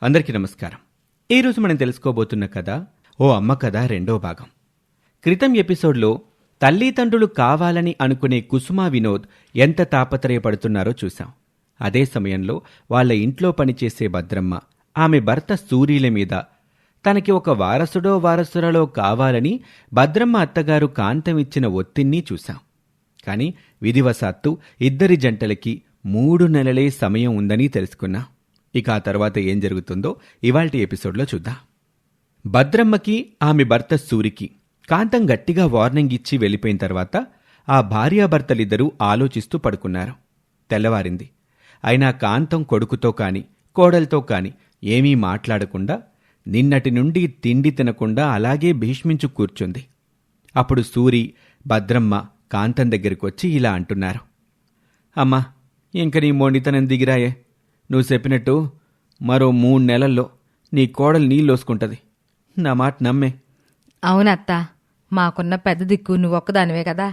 అందరికీ నమస్కారం. ఈరోజు మనం తెలుసుకోబోతున్న కథ ఓ అమ్మ కథ రెండో భాగం. క్రితం ఎపిసోడ్లో తల్లిదండ్రులు కావాలని అనుకునే కుసుమ వినోద్ ఎంత తాపత్రయపడుతున్నారో చూశాం. అదే సమయంలో వాళ్ళ ఇంట్లో పనిచేసే భద్రమ్మ ఆమె భర్త సూరీల మీద తనకి ఒక వారసుడో వారసురాలో కావాలని భద్రమ్మ అత్తగారు కాంతం ఇచ్చిన ఒత్తిడిని చూశాం. కానీ విధివశాత్తు ఇద్దరి జంటలకి 3 నెలలే సమయం ఉందని తెలుసుకున్నాం. ఇక ఆ తర్వాత ఏం జరుగుతుందో ఇవాల్టి ఎపిసోడ్లో చూద్దాం. భద్రమ్మకి ఆమె భర్త సూరికి కాంతం గట్టిగా వార్నింగ్ ఇచ్చి వెళ్ళిపోయిన తర్వాత ఆ భార్యాభర్తలిద్దరూ ఆలోచిస్తూ పడుకున్నారు. తెల్లవారింది. అయినా కాంతం కొడుకుతో కాని కోడలతో కాని ఏమీ మాట్లాడకుండా నిన్నటి నుండి తిండి తినకుండా అలాగే భీష్మించు కూర్చుంది. అప్పుడు సూరి భద్రమ్మ కాంతం దగ్గరికొచ్చి ఇలా అంటున్నారు. అమ్మా, ఇంక నీ మొండితనం దిగిరాయే. నువ్వు చెప్పినట్టు మరో 3 నెలల్లో నీ కోడలు నీళ్ళోసుకుంటది. నా మాట నమ్మే. అవునత్తా, మాకున్న పెద్ద దిక్కు నువ్వొక్కదానివే కదా.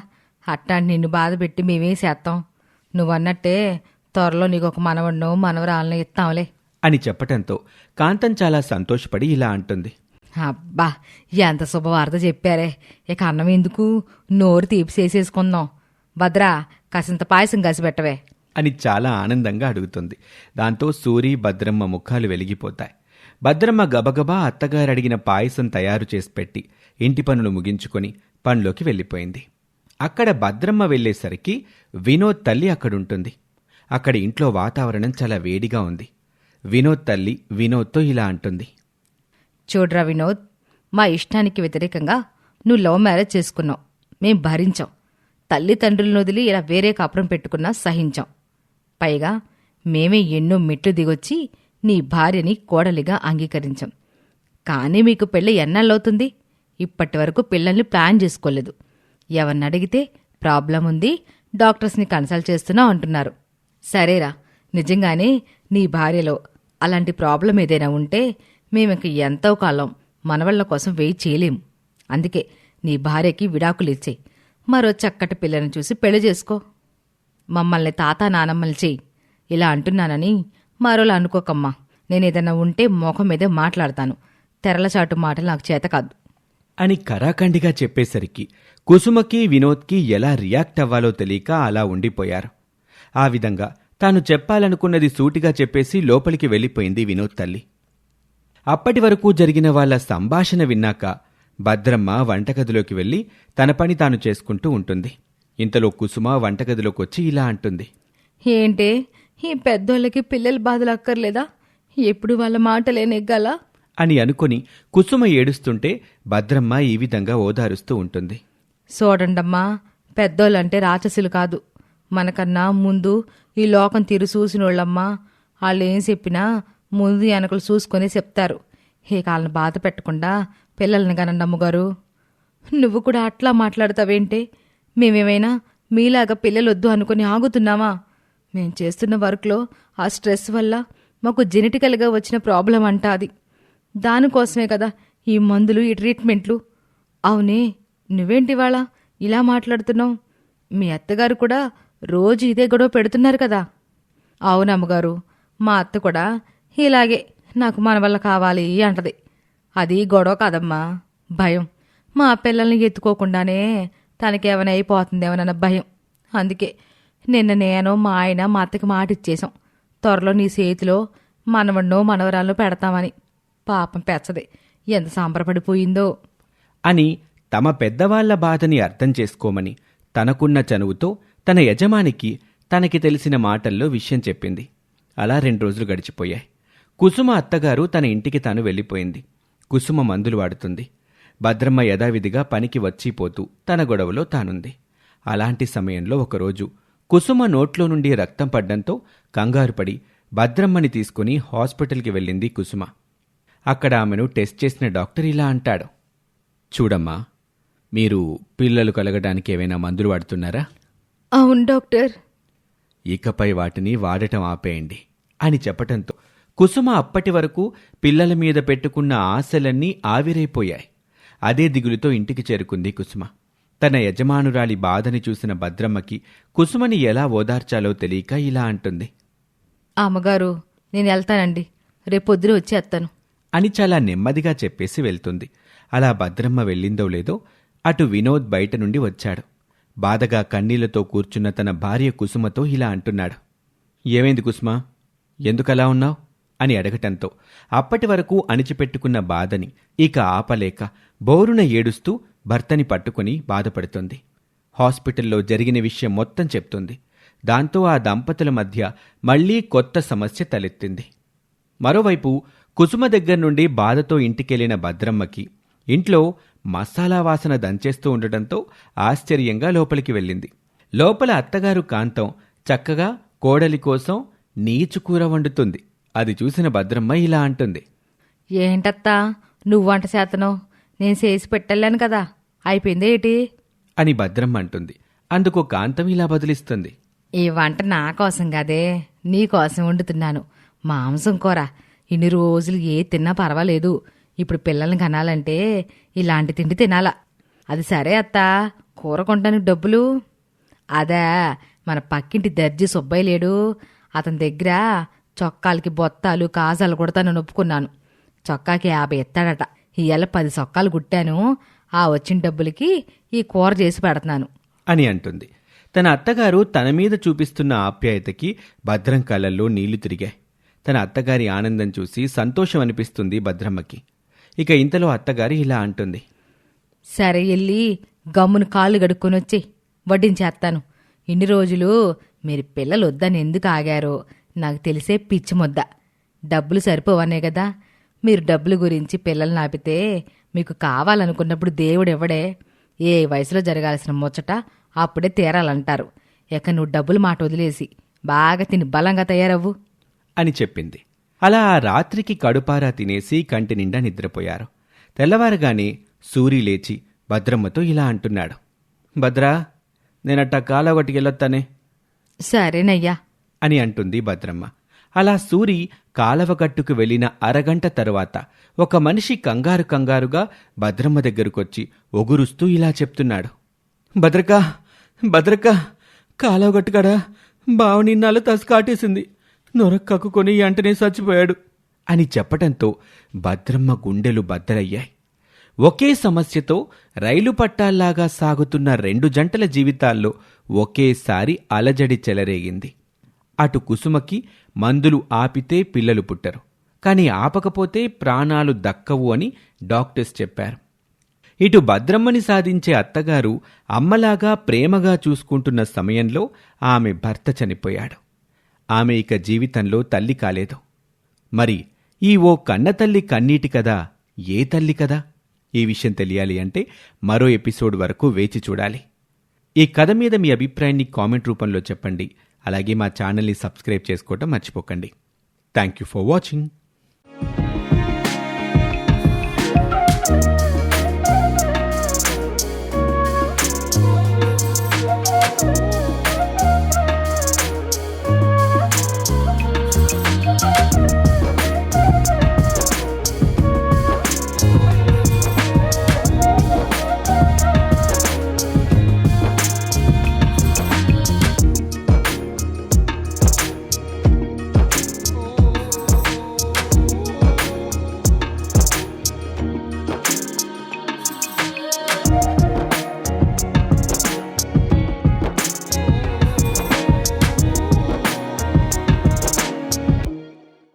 అట్టాంటి నిన్ను బాధ పెట్టి మేమేం చేస్తాం. నువ్వన్నట్టే త్వరలో నీకొక మనవడినో మనవరాలను ఇస్తాంలే అని చెప్పటంతో కాంతం చాలా సంతోషపడి ఇలా అంటుంది. అబ్బా, ఎంత శుభవార్త చెప్పారే. ఇక అన్నం ఎందుకు, నోరు తీపి చేసేసుకుందాం. భద్రా, కాసింత పాయసం కాసిపెట్టవే అని చాలా ఆనందంగా అడుగుతుంది. దాంతో సూరి భద్రమ్మ ముఖాలు వెలిగిపోతాయి. భద్రమ్మ గబగబా అత్తగారు అడిగిన పాయసం తయారు చేసి పెట్టి ఇంటి పనులు ముగించుకొని పనిలోకి వెళ్ళిపోయింది. అక్కడ భద్రమ్మ వెళ్లేసరికి వినోద్ తల్లి అక్కడుంటుంది. అక్కడ ఇంట్లో వాతావరణం చాలా వేడిగా ఉంది. వినోద్ తల్లి వినోద్తో ఇలా అంటుంది. చూడ్రా వినోద్, మా ఇష్టానికి వ్యతిరేకంగా నువ్వు లవ్ మ్యారేజ్ చేసుకున్నావు. మేం భరించాం. తల్లిదండ్రులను వదిలి ఇలా వేరే కాపురం పెట్టుకున్నా సహించాం. పైగా మేమే ఎన్నో మెట్లు దిగొచ్చి నీ భార్యని కోడలిగా అంగీకరించాం. కానీ మీకు పెళ్ళి ఎన్నాళ్ళవుతుంది? ఇప్పటి వరకు పిల్లల్ని ప్లాన్ చేసుకోలేదు. ఎవరిని అడిగితే ప్రాబ్లం ఉంది, డాక్టర్స్ని కన్సల్ట్ చేస్తున్నావు అంటున్నారు. సరేరా, నిజంగానే నీ భార్యలో అలాంటి ప్రాబ్లం ఏదైనా ఉంటే మేమింక ఎంతో కాలం మనవళ్ల కోసం వెయిట్ చేయలేము. అందుకే నీ భార్యకి విడాకులు ఇచ్చేయి. మరో చక్కటి పిల్లని చూసి పెళ్లి చేసుకో. మమ్మల్ని తాత నానమ్మలు చెయ్యి. ఇలా అంటున్నానని మరోలా అనుకోకమ్మా. నేనేదన్నా ఉంటే ముఖం మీదే మాట్లాడతాను. తెరలచాటు మాటలు నాకు చేత కాదు అని కరాఖండిగా చెప్పేసరికి కుసుమకి వినోద్కి ఎలా రియాక్ట్ అవ్వాలో తెలియక అలా ఉండిపోయారు. ఆ విధంగా తాను చెప్పాలనుకున్నది సూటిగా చెప్పేసి లోపలికి వెళ్ళిపోయింది వినోద్ తల్లి. అప్పటి వరకు జరిగిన వాళ్ల సంభాషణ విన్నాక భద్రమ్మ వంటగదిలోకి వెళ్లి తన పని తాను చేసుకుంటూ ఉంటుంది. ఇంతలో కుసుమ వంటగదిలోకొచ్చి ఇలా అంటుంది. ఏంటే, ఈ పెద్దోళ్ళకి పిల్లల బాధలు అక్కర్లేదా? ఎప్పుడు వాళ్ళ మాటలే నెగ్గాలా అని అనుకుని కుసుమ ఏడుస్తుంటే భద్రమ్మ ఈ విధంగా ఓదారుస్తూ ఉంటుంది. చూడండమ్మా, పెద్దోళ్ళంటే రాక్షసులు కాదు. మనకన్నా ముందు ఈ లోకం తీరు చూసినోళ్ళమ్మా. వాళ్ళేం చెప్పినా ముందు వెనకలు చూసుకొని చెప్తారు. ఏ కాళ్ళని బాధ పెట్టకుండా పిల్లల్ని కనండి అమ్మగారు. నువ్వు కూడా అట్లా మాట్లాడతావేంటే? మేమేమైనా మీలాగా పిల్లలొద్దు అనుకుని ఆగుతున్నామా? మేం చేస్తున్న వర్క్లో ఆ స్ట్రెస్ వల్ల మాకు జెనెటికల్గా వచ్చిన ప్రాబ్లం అంట అది. దానికోసమే కదా ఈ మందులు, ఈ ట్రీట్మెంట్లు. అవునే, నువ్వేంటివాళ ఇలా మాట్లాడుతున్నావు? మీ అత్తగారు కూడా రోజు ఇదే గొడవ పెడుతున్నారు కదా. అవునమ్మగారు, మా అత్త కూడా ఇలాగే నాకు మన వల్ల కావాలి అంటది. అది గొడవ కాదమ్మా, భయం. మా పిల్లల్ని ఎత్తుకోకుండానే తనకేమైనా అయిపోతుందేమోనన్న భయం. అందుకే నిన్న నేను మా ఆయన మా అత్తకి మాట ఇచ్చేశాం. త్వరలో నీ చేతిలో మనవన్నో మనవరాలను పెడతామని. పాపం పెచ్చది ఎంత సంబరపడిపోయిందో అని తమ పెద్దవాళ్ల బాధని అర్థం చేసుకోమని తనకున్న చనువుతో తన యజమానికి తనకి తెలిసిన మాటల్లో విషయం చెప్పింది. అలా 2 రోజులు గడిచిపోయాయి. కుసుమ అత్తగారు తన ఇంటికి తాను వెళ్ళిపోయింది. కుసుమ మందులు వాడుతుంది. భద్రమ్మ యథావిధిగా పనికి వచ్చిపోతూ తన గొడవలో తానుంది. అలాంటి సమయంలో ఒకరోజు కుసుమ నోట్లో నుండి రక్తం పడ్డంతో కంగారుపడి భద్రమ్మని తీసుకుని హాస్పిటల్కి వెళ్ళింది కుసుమ. అక్కడ ఆమెను టెస్ట్ చేసిన డాక్టర్ ఇలా అంటాడు. చూడమ్మా, మీరు పిల్లలు కలగడానికి ఏవైనా మందులు వాడుతున్నారా? అవును డాక్టర్. ఇకపై వాటిని వాడటం ఆపేయండి అని చెప్పటంతో కుసుమ అప్పటి వరకు పిల్లల మీద పెట్టుకున్న ఆశలన్నీ ఆవిరైపోయాయి. అదే దిగులుతో ఇంటికి చేరుకుంది కుసుమ. తన యజమానురాలి బాధని చూసిన భద్రమ్మకి కుసుమని ఎలా ఓదార్చాలో తెలియక ఇలా అంటుంది. అమ్మగారు, నేను వెళ్తానండి. రేపొద్దున వచ్చేస్తాను. అని చాలా నెమ్మదిగా చెప్పేసి వెళ్తుంది. అలా భద్రమ్మ వెళ్ళిందో లేదో అటు వినోద్ బయట నుండి వచ్చాడు. బాధగా కన్నీళ్లతో కూర్చున్న తన భార్య కుసుమతో ఇలా అంటున్నాడు. ఏమైంది కుసుమ, ఎందుకలా ఉన్నావు అని అడగటంతో అప్పటి వరకు అణిచిపెట్టుకున్న బాధని ఇక ఆపలేక బోరున ఏడుస్తూ భర్తని పట్టుకుని బాధపడుతుంది. హాస్పిటల్లో జరిగిన విషయం మొత్తం చెప్తుంది. దాంతో ఆ దంపతుల మధ్య మళ్లీ కొత్త సమస్య తలెత్తింది. మరోవైపు కుసుమ దగ్గర నుండి బాధతో ఇంటికెళ్లిన భద్రమ్మకి ఇంట్లో మసాలా వాసన దంచేస్తూ ఉండటంతో ఆశ్చర్యంగా లోపలికి వెళ్ళింది. లోపల అత్తగారు కాంతం చక్కగా కోడలి కోసం నీచుకూర వండుతుంది. అది చూసిన భద్రమ్మ ఇలా అంటుంది. ఏంటత్తా నువ్వు వంట చేతనో, నేను చేసి పెట్టలేను కదా, అయిపోయిందే ఏటి అని భద్రమ్మ అంటుంది. అందుకు కాంతం ఇలా బదులిస్తుంది. ఈ వంట నా కోసం కదే, నీ కోసం వండుతున్నాను. మాంసం కూర ఇన్ని రోజులు ఏ తిన్నా పర్వాలేదు, ఇప్పుడు పిల్లల్ని కనాలంటే ఇలాంటి తిండి తినాలా. అది సరే అత్తా, కూర కొంటానికి డబ్బులు? అదా, మన పక్కింటి దర్జీ సుబ్బయ్య లేడు, అతని దగ్గర చొక్కాలకి బొత్తాలు కాజాలు కుడతానని ఒప్పుకున్నాను. చొక్కాకి 50 ఎత్తాడట. ఇవాళ 10 చొక్కాలు కుట్టాను. ఆ వచ్చిన డబ్బులకి ఈ కూర చేసి పెడుతున్నాను అని అంటుంది. తన అత్తగారు తన మీద చూపిస్తున్న ఆప్యాయతకి భద్రం కళ్ళల్లో నీళ్లు తిరిగాయి. తన అత్తగారి ఆనందం చూసి సంతోషం అనిపిస్తుంది భద్రమ్మకి. ఇక ఇంతలో అత్తగారు ఇలా అంటుంది. సరే వెళ్ళి గమ్మును కాళ్ళు గడుక్కొని వచ్చి వడ్డించేస్తాను. ఇన్ని రోజులు మీరు పిల్లలు వద్దని ఎందుకు ఆగారో నాకు తెలిసే పిచ్చి ముద్ద. డబ్బులు సరిపోవనే కదా, మీరు డబ్బుల గురించి పిల్లల్ని ఆపితే మీకు కావాలనుకున్నప్పుడు దేవుడు ఇవ్వడే. ఏ వయసులో జరగాల్సిన ముచ్చట అప్పుడే తీరాలంటారు. ఇక నువ్వు డబ్బులు మాట వదిలేసి బాగా తిని బలంగా తయారవ్వు అని చెప్పింది. అలా ఆ రాత్రికి కడుపారా తినేసి కంటి నిండా నిద్రపోయారు. తెల్లవారగానే సూరి లేచి భద్రమ్మతో ఇలా అంటున్నాడు. భద్రా, నేనట్టా కాలవటికెళ్ళొత్తానే. సరేనయ్యా అని అంటుంది భద్రమ్మ. అలా సూరి కాలవగట్టుకు వెళ్లిన అరగంట తరువాత ఒక మనిషి కంగారుగా భద్రమ్మ దగ్గరకొచ్చి ఒగురుస్తూ ఇలా చెప్తున్నాడు. భద్రక, కాలవగట్టుకాడా బావుని నల్ల తసు కాటేసింది, నొరక్కక్కుని వెంటనే చచ్చిపోయాడు అని చెప్పటంతో భద్రమ్మ గుండెలు బద్దలయ్యాయి. ఒకే సమస్యతో రైలు పట్టాల్లాగా సాగుతున్న 2 జంటల జీవితాల్లో ఒకేసారి అలజడి చెలరేగింది. అటు కుసుమకి మందులు ఆపితే పిల్లలు పుట్టరు, కానీ ఆపకపోతే ప్రాణాలు దక్కవు అని డాక్టర్స్ చెప్పారు. ఇటు భద్రమ్మని సాధించే అత్తగారు అమ్మలాగా ప్రేమగా చూసుకుంటున్న సమయంలో ఆమె భర్త చనిపోయాడు. ఆమె ఇక జీవితంలో తల్లి కాలేదు. మరి ఈ ఓ కన్నతల్లి కన్నీటి కదా ఏ తల్లి కదా? ఈ విషయం తెలియాలి అంటే మరో ఎపిసోడ్ వరకు వేచి చూడాలి. ఈ కథ మీద మీ అభిప్రాయాన్ని కామెంట్ రూపంలో చెప్పండి. అలాగే మా ఛానల్ని సబ్స్క్రైబ్ చేసుకోవడం మర్చిపోకండి. Thank you for watching.